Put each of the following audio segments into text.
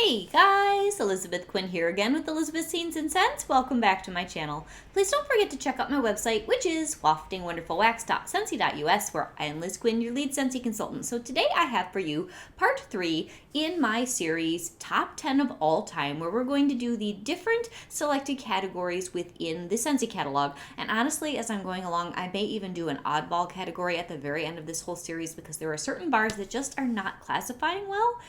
Hey guys, Elizabeth Quinn here again with Elizabeth's Scenes and Scents. Welcome back to my channel. Please don't forget to check out my website, which is waftingwonderfulwax.scentsy.us, where I am Liz Quinn, your lead Scentsy consultant. So today I have for you part 3 in my series Top 10 of All Time, where we're going to do the different selected categories within the Scentsy catalog. And honestly, as I'm going along, I may even do an oddball category at the very end of this whole series because there are certain bars that just are not classifying well.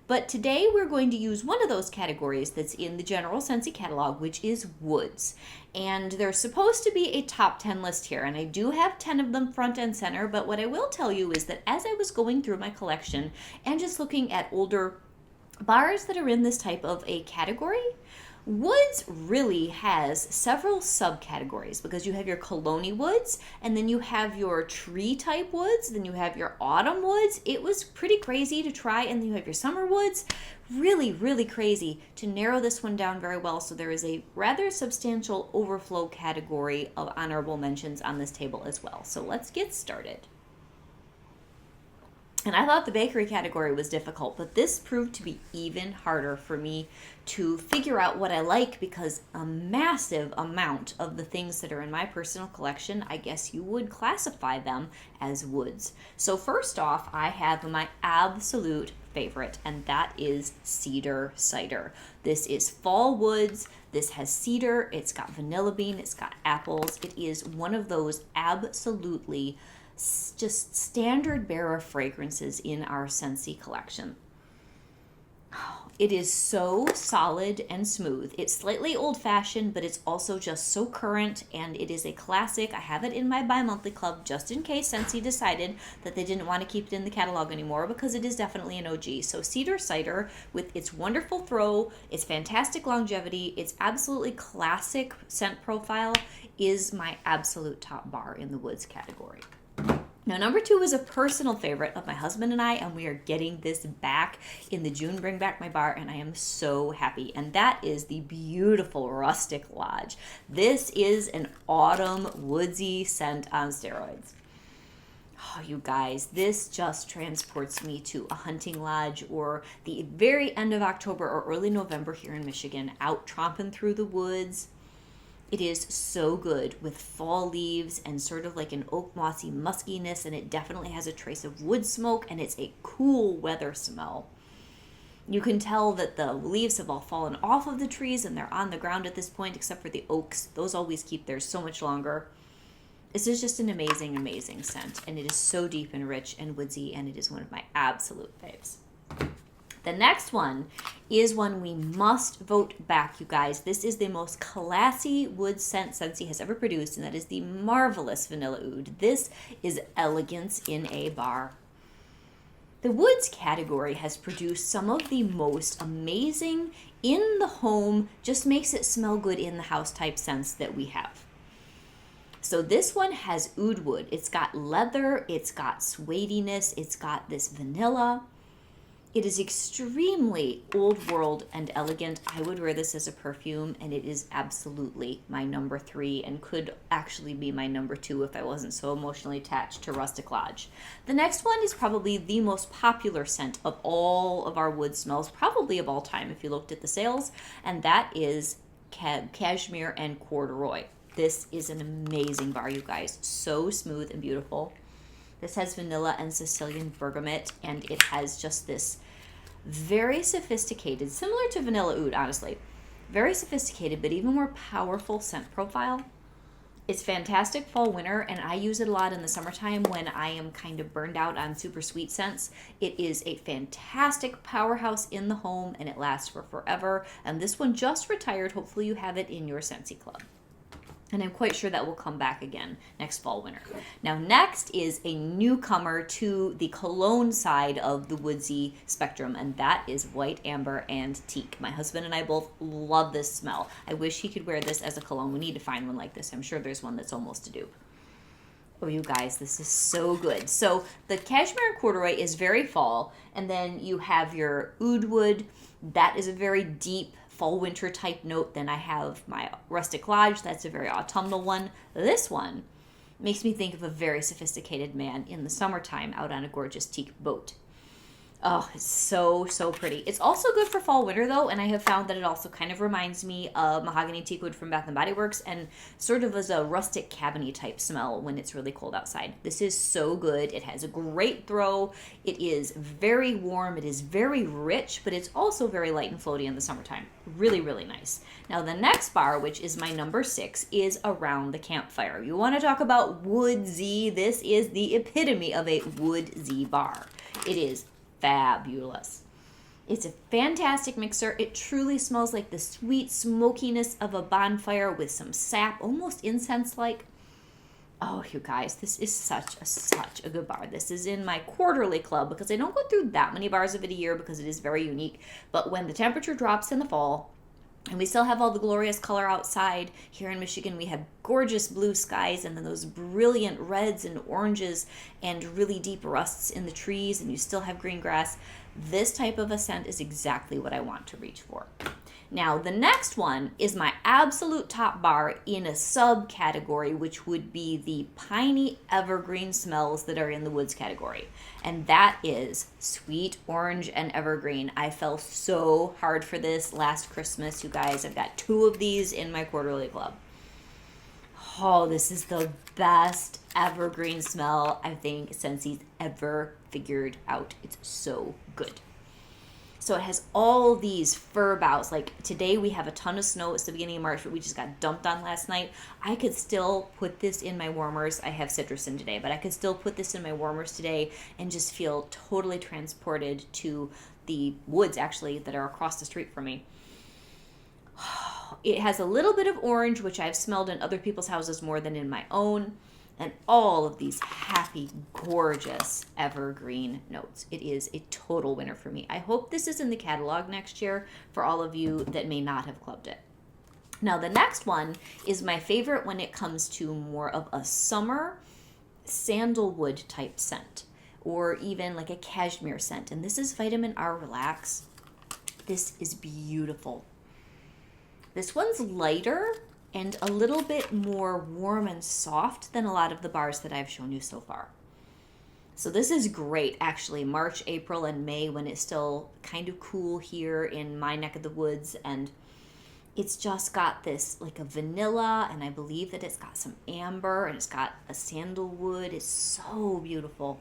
But today we're going to use one of those categories that's in the general Scentsy catalog, which is woods. And there's supposed to be a top 10 list here, and I do have 10 of them front and center, but what I will tell you is that as I was going through my collection and just looking at older bars that are in this type of a category, woods really has several subcategories because you have your cologne woods, and then you have your tree type woods, then you have your autumn woods. It was pretty crazy to try, and then you have your summer woods. Really crazy to narrow this one down very well, so there is a rather substantial overflow category of honorable mentions on this table as well. So let's get started. And I thought the bakery category was difficult, but this proved to be even harder for me to figure out what I like because a massive amount of the things that are in my personal collection, I guess you would classify them as woods. So first off, I have my absolute favorite, and that is cedar cider. This is fall woods. This has cedar. It's got vanilla bean. It's got apples. It is one of those absolutely just standard bearer fragrances in our Scentsy collection. It is so solid and smooth. It's slightly old-fashioned, but it's also just so current, and it is a classic. I have it in my bi-monthly club just in case Scentsy decided that they didn't want to keep it in the catalog anymore, because it is definitely an OG. So cedar cider, with its wonderful throw, its fantastic longevity, its absolutely classic scent profile, is my absolute top bar in the woods category. Now, number 2 is a personal favorite of my husband and I, and we are getting this back in the June Bring Back My Bar, and I am so happy. And that is the beautiful Rustic Lodge. This is an autumn woodsy scent on steroids. Oh, you guys, this just transports me to a hunting lodge or the very end of October or early November here in Michigan, out tromping through the woods. It is so good with fall leaves and sort of like an oak mossy muskiness, and it definitely has a trace of wood smoke, and it's a cool weather smell. You can tell that the leaves have all fallen off of the trees and they're on the ground at this point, except for the oaks. Those always keep theirs so much longer. This is just an amazing scent, and it is so deep and rich and woodsy, and it is one of my absolute faves. The next one is one we must vote back, you guys. This is the most classy wood scent Scentsy has ever produced, and that is the marvelous Vanilla Oud. This is elegance in a bar. The woods category has produced some of the most amazing in the home, just makes it smell good in the house type scents that we have. So this one has oud wood. It's got leather, it's got suediness, it's got this vanilla. It is extremely old world and elegant. I would wear this as a perfume, and it is absolutely my number 3 and could actually be my number 2 if I wasn't so emotionally attached to Rustic Lodge. The next one is probably the most popular scent of all of our wood smells, probably of all time if you looked at the sales, and that is cashmere and corduroy. This is an amazing bar, you guys. So smooth and beautiful. This has vanilla and Sicilian bergamot, and it has just this very sophisticated, similar to Vanilla Oud, honestly, very sophisticated but even more powerful scent profile. It's fantastic fall winter, and I use it a lot in the summertime when I am kind of burned out on super sweet scents. It is a fantastic powerhouse in the home, and it lasts for forever. And this one just retired. Hopefully you have it in your Scentsy club. And I'm quite sure that will come back again next fall, winter. Now, next is a newcomer to the cologne side of the woodsy spectrum, and that is White Amber and Teak. My husband and I both love this smell. I wish he could wear this as a cologne. We need to find one like this. I'm sure there's one that's almost a dupe. Oh, you guys, this is so good. So the cashmere and corduroy is very fall, and then you have your oud wood. That is a very deep fall winter type note. Then I have my Rustic Lodge. That's a very autumnal one. This one makes me think of a very sophisticated man in the summertime out on a gorgeous teak boat. Oh, it's so, so pretty. It's also good for fall, winter, though, and I have found that it also kind of reminds me of mahogany teakwood from Bath& Body Works and sort of as a rustic cabiny type smell when it's really cold outside. This is so good. It has a great throw. It is very warm. It is very rich, but it's also very light and floaty in the summertime. Really, really nice. Now, the next bar, which is my number 6, is Around the Campfire. You want to talk about woodsy? This is the epitome of a woodsy bar. It is fabulous. It's a fantastic mixer. It truly smells like the sweet smokiness of a bonfire with some sap, almost incense-like. Oh, you guys, this is such a good bar. This is in my quarterly club because I don't go through that many bars of it a year because it is very unique. But when the temperature drops in the fall, and we still have all the glorious color outside. Here in Michigan, we have gorgeous blue skies and then those brilliant reds and oranges and really deep rusts in the trees, and you still have green grass. This type of a scent is exactly what I want to reach for. Now, the next one is my absolute top bar in a subcategory, which would be the piney evergreen smells that are in the woods category. And that is sweet orange and evergreen. I fell so hard for this last Christmas, you guys. I've got 2 of these in my quarterly club. Oh, this is the best evergreen smell I think Scentsi's ever figured out. It's so good. So it has all these fir boughs. Like today we have a ton of snow. It's the beginning of March, but we just got dumped on last night. I could still put this in my warmers. I have citrus in today, but I could still put this in my warmers today and just feel totally transported to the woods actually that are across the street from me. It has a little bit of orange, which I've smelled in other people's houses more than in my own. And all of these happy, gorgeous evergreen notes. It is a total winner for me. I hope this is in the catalog next year for all of you that may not have clubbed it. Now, the next one is my favorite when it comes to more of a summer sandalwood type scent, or even like a cashmere scent. And this is Vitamin R Relax. This is beautiful. This one's lighter and a little bit more warm and soft than a lot of the bars that I've shown you so far. So this is great, actually, March, April, and May when it's still kind of cool here in my neck of the woods, and it's just got this like a vanilla, and I believe that it's got some amber, and it's got a sandalwood. It's so beautiful.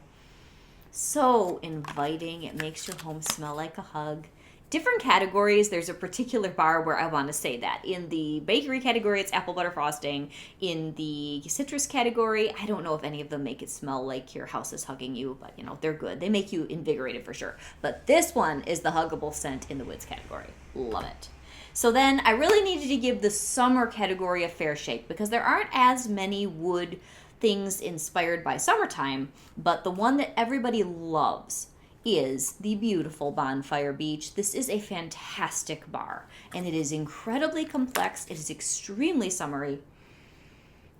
So inviting. It makes your home smell like a hug. Different categories, there's a particular bar where I want to say that. In the bakery category, it's apple butter frosting. In the citrus category, I don't know if any of them make it smell like your house is hugging you, but they're good. They make you invigorated for sure. But this one is the huggable scent in the woods category. Love it. So then I really needed to give the summer category a fair shake because there aren't as many wood things inspired by summertime, but the one that everybody loves is the beautiful Bonfire Beach. This is a fantastic bar, and it is incredibly complex. It is extremely summery.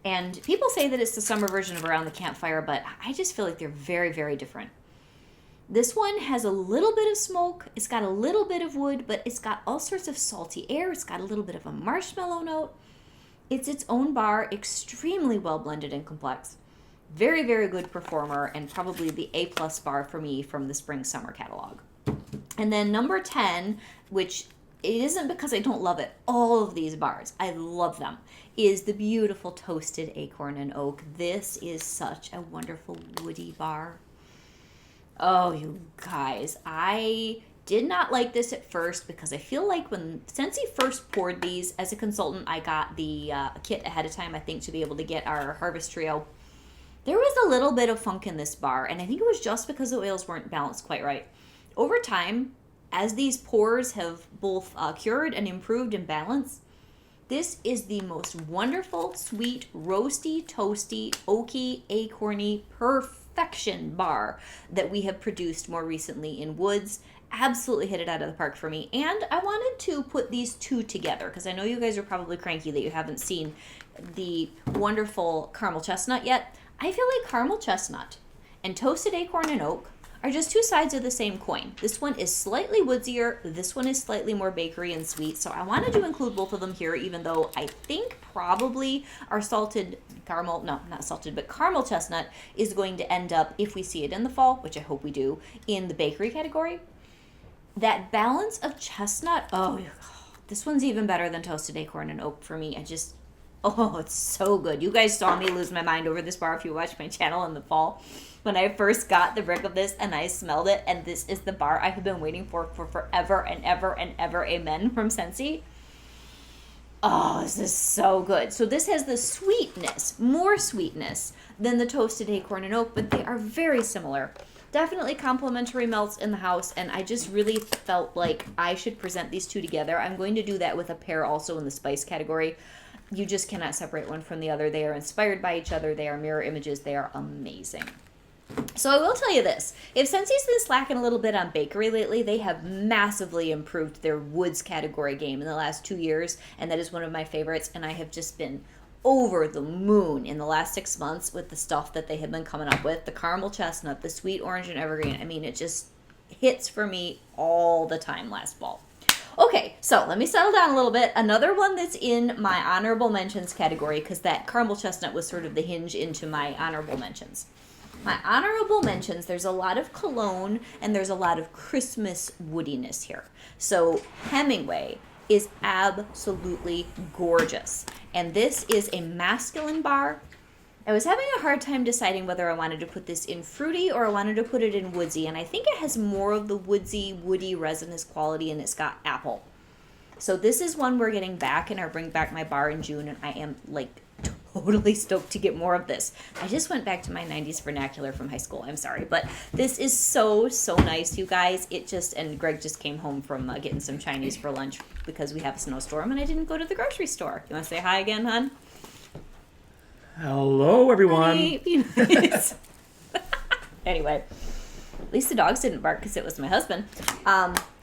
And people say that it's the summer version of Around the Campfire, but I just feel like they're very, very different. This one has a little bit of smoke. It's got a little bit of wood, but it's got all sorts of salty air. It's got a little bit of a marshmallow note. It's its own bar, extremely well blended and complex. Very, very good performer, and probably the A+ bar for me from the spring-summer catalog. And then number 10, which it isn't because I don't love it, all of these bars, I love them, is the beautiful Toasted Acorn and Oak. This is such a wonderful woody bar. Oh, you guys, I did not like this at first because I feel like when Scentsy first poured these, as a consultant, I got the kit ahead of time, I think, to be able to get our Harvest Trio. There was a little bit of funk in this bar, and I think it was just because the oils weren't balanced quite right. Over time, as these pours have both cured and improved in balance, this is the most wonderful, sweet, roasty, toasty, oaky, acorny, perfection bar that we have produced more recently in woods. Absolutely hit it out of the park for me. And I wanted to put these two together because I know you guys are probably cranky that you haven't seen the wonderful caramel chestnut yet. I feel like caramel chestnut and Toasted Acorn and Oak are just two sides of the same coin. This one is slightly woodsier, this one is slightly more bakery and sweet. So I wanted to include both of them here, even though I think probably our salted caramel, no, not salted, but caramel chestnut is going to end up, if we see it in the fall, which I hope we do, in the bakery category. That balance of chestnut, this one's even better than toasted acorn and oak for me. It's so good. You guys saw me lose my mind over this bar if you watched my channel in the fall. When I first got the brick of this and I smelled it, and this is the bar I have been waiting for forever and ever and ever, amen, from Scentsy. Oh, this is so good. So this has the sweetness, more sweetness than the toasted acorn and oak, but they are very similar. Definitely complementary melts in the house, and I just really felt like I should present these two together. I'm going to do that with a pair also in the spice category. You just cannot separate one from the other. They are inspired by each other. They are mirror images. They are amazing. So I will tell you this. If Scentsy's been slacking a little bit on bakery lately, they have massively improved their woods category game in the last 2 years, and that is one of my favorites, and I have just been over the moon in the last 6 months with the stuff that they have been coming up with. The caramel chestnut, the sweet orange and evergreen. I mean, it just hits for me all the time last fall. Okay, so let me settle down a little bit. Another one that's in my honorable mentions category, because that caramel chestnut was sort of the hinge into my honorable mentions. My honorable mentions, there's a lot of cologne and there's a lot of Christmas woodiness here. So Hemingway is absolutely gorgeous. And this is a masculine bar. I was having a hard time deciding whether I wanted to put this in fruity or I wanted to put it in woodsy. And I think it has more of the woodsy, woody, resinous quality, and it's got apple. So this is one we're getting back in our Bring Back My Bar in June, and I am totally stoked to get more of this. I just went back to my 90s vernacular from high school. I'm sorry, but this is so nice, you guys. And Greg just came home from getting some Chinese for lunch because we have a snowstorm and I didn't go to the grocery store. You want to say hi again, hon? Hello, everyone. Hi. Anyway, at least the dogs didn't bark because it was my husband.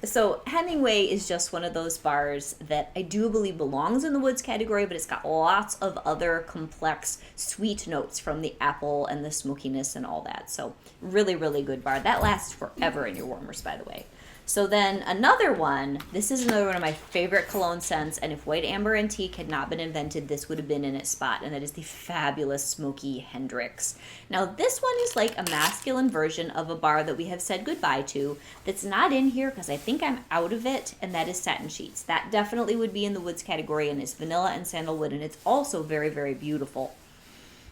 So Hemingway is just one of those bars that I do believe belongs in the woods category, but it's got lots of other complex sweet notes from the apple and the smokiness and all that. So really, really good bar. That lasts forever in your warmers, by the way. So then another one, this is another one of my favorite cologne scents, and if White Amber Antique had not been invented, this would have been in its spot, and that is the fabulous Smoky Hendrix. Now this one is like a masculine version of a bar that we have said goodbye to that's not in here because I think I'm out of it, and that is Satin Sheets. That definitely would be in the woods category, and it's vanilla and sandalwood, and it's also very, very beautiful.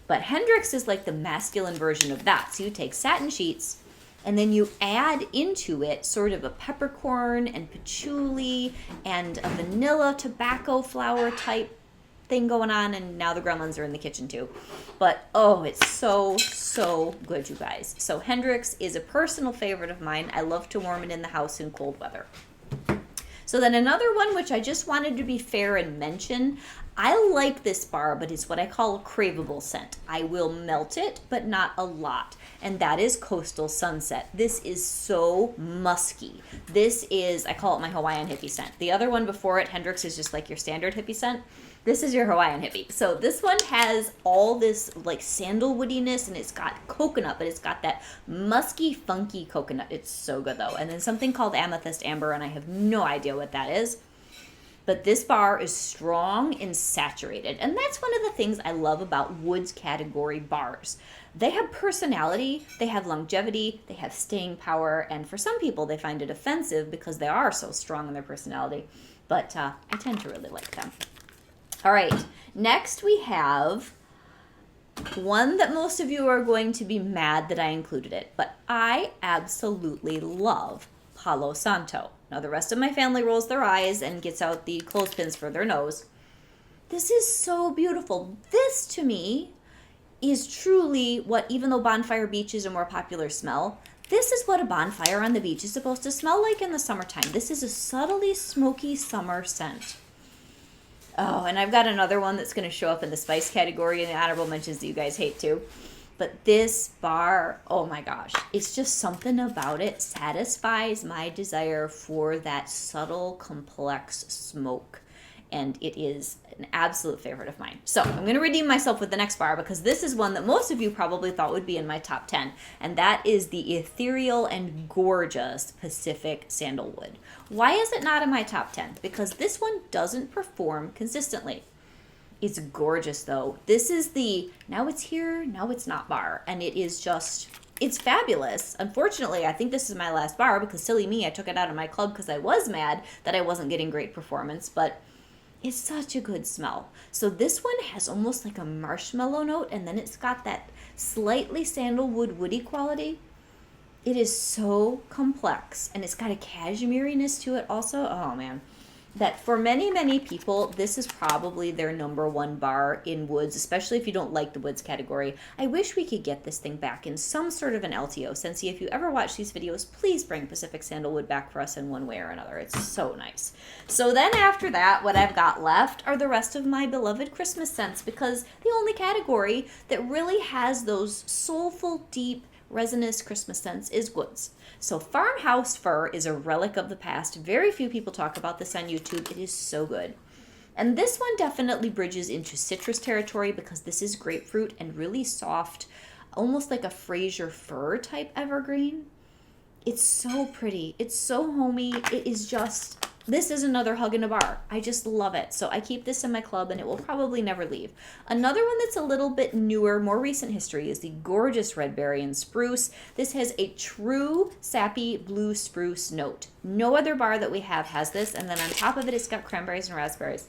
But Hendrix is like the masculine version of that. So you take Satin Sheets, and then you add into it sort of a peppercorn and patchouli and a vanilla tobacco flower type thing going on. And now the gremlins are in the kitchen too. But, it's so good, you guys. So Hendrix is a personal favorite of mine. I love to warm it in the house in cold weather. So then another one, which I just wanted to be fair and mention, I like this bar, but it's what I call a craveable scent. I will melt it, but not a lot. And that is Coastal Sunset. This is so musky. This is, I call it my Hawaiian hippie scent. The other one before it, Hendrix, is just like your standard hippie scent. This is your Hawaiian hippie. So this one has all this like sandalwoodiness, and it's got coconut, but it's got that musky, funky coconut. It's so good though. And then something called Amethyst Amber, and I have no idea what that is. But this bar is strong and saturated. And that's one of the things I love about woods category bars. They have personality, they have longevity, they have staying power, and for some people they find it offensive because they are so strong in their personality. But I tend to really like them. All right, next we have one that most of you are going to be mad that I included it, but I absolutely love Palo Santo. Now the rest of my family rolls their eyes and gets out the clothespins for their nose. This is so beautiful. This to me is truly what, even though Bonfire Beach is a more popular smell, this is what a bonfire on the beach is supposed to smell like in the summertime. This is a subtly smoky summer scent. Oh, and I've got another one that's going to show up in the spice category in the honorable mentions that you guys hate too. But this bar, oh my gosh, it's just something about it satisfies my desire for that subtle, complex smoke. and it is an absolute favorite of mine. So I'm going to redeem myself with the next bar because this is one that most of you probably thought would be in my top 10, and that is the ethereal and gorgeous Pacific Sandalwood. Why is it not in my top 10? Because this one doesn't perform consistently. It's gorgeous though. This is the now it's here, now it's not bar, and it is just, it's fabulous. Unfortunately, I think this is my last bar because silly me, I took it out of my club because I was mad that I wasn't getting great performance, but it's such a good smell. So this one has almost like a marshmallow note, and then it's got that slightly sandalwood woody quality. It is so complex, and it's got a cashmere-ness to it also. Oh man. That for many, many people, this is probably their number one bar in woods, especially if you don't like the woods category. I wish we could get this thing back in some sort of an LTO. Scentsy, if you ever watch these videos, please bring Pacific Sandalwood back for us in one way or another. It's so nice. So then after that, what I've got left are the rest of my beloved Christmas scents, because the only category that really has those soulful, deep, resinous Christmas scents is woods. So Farmhouse Fir is a relic of the past. Very few people talk about this on YouTube. It is so good. And this one definitely bridges into citrus territory because this is grapefruit and really soft, almost like a Fraser fir type evergreen. It's so pretty. It's so homey. It is just, this is another hug in a bar. I just love it. So I keep this in my club and it will probably never leave. Another one that's a little bit newer, more recent history is the gorgeous Red Berry and Spruce. This has a true sappy blue spruce note. No other bar that we have has this. And then on top of it, it's got cranberries and raspberries.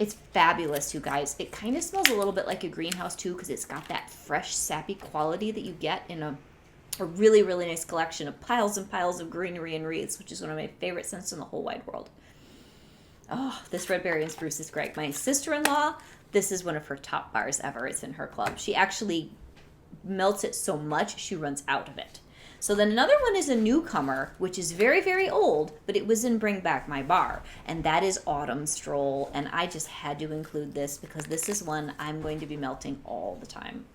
It's fabulous, you guys. It kind of smells a little bit like a greenhouse too because it's got that fresh sappy quality that you get in a really, really nice collection of piles and piles of greenery and wreaths, which is one of my favorite scents in the whole wide world. Oh, this Red Berry and Spruce is great. My sister-in-law, this is one of her top bars ever. It's in her club. She actually melts it so much, she runs out of it. So then another one is a newcomer, which is very, very old, but it was in Bring Back My Bar, and that is Autumn Stroll, and I just had to include this because this is one I'm going to be melting all the time.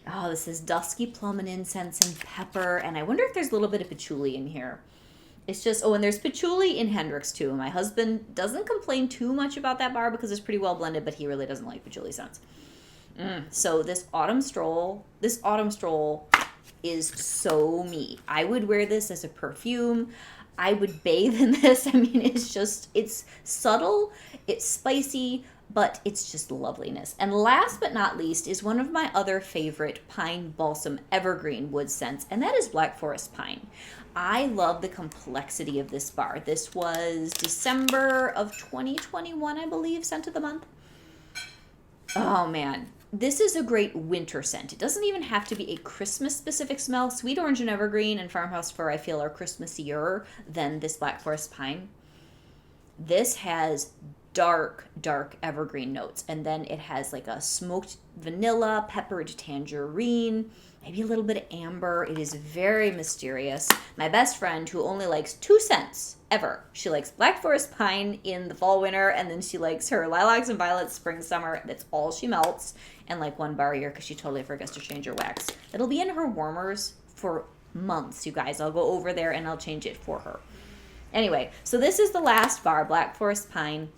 Oh, this is dusky plum and incense and pepper. And I wonder if there's a little bit of patchouli in here. It's just, oh, and there's patchouli in Hendrix too. My husband doesn't complain too much about that bar because it's pretty well blended, but he really doesn't like patchouli scents. So this Autumn Stroll is so me. I would wear this as a perfume. I would bathe in this. I mean, it's subtle, it's spicy, but it's just loveliness. And last but not least is one of my other favorite pine balsam evergreen wood scents, and that is Black Forest Pine. I love the complexity of this bar. This was December of 2021, I believe, scent of the month. Oh man, this is a great winter scent. It doesn't even have to be a Christmas specific smell. Sweet Orange and Evergreen and Farmhouse Fir I feel are Christmassier than this Black Forest Pine. This has dark evergreen notes, and then it has like a smoked vanilla, peppered tangerine, maybe a little bit of amber. It is very mysterious. My best friend, who only likes 2 scents ever, she likes Black Forest Pine in the fall winter, and then she likes her lilacs and violets spring summer. That's all she melts, and like 1 bar a year because she totally forgets to change her wax. It'll be in her warmers for months, you guys. I'll go over there and I'll change it for her. Anyway, so this is the last bar, Black Forest Pine.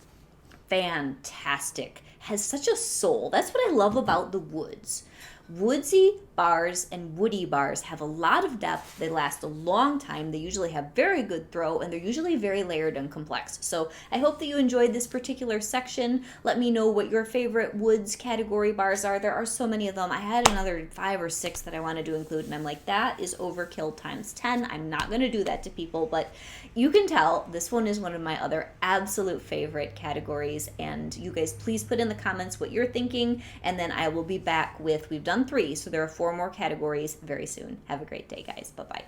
Fantastic. Has such a soul. That's what I love about the woods. Woodsy bars and woody bars have a lot of depth. They last a long time. They usually have very good throw, and they're usually very layered and complex. So I hope that you enjoyed this particular section. Let me know what your favorite woods category bars are. There are so many of them. I had another 5 or 6 that I wanted to include, and I'm like, that is overkill times 10. I'm not going to do that to people, but you can tell this one is one of my other absolute favorite categories. And you guys, please put in the comments what you're thinking, and then I will be back with, we've done 3, so there are 4 more categories very soon. Have a great day, guys. Bye-bye.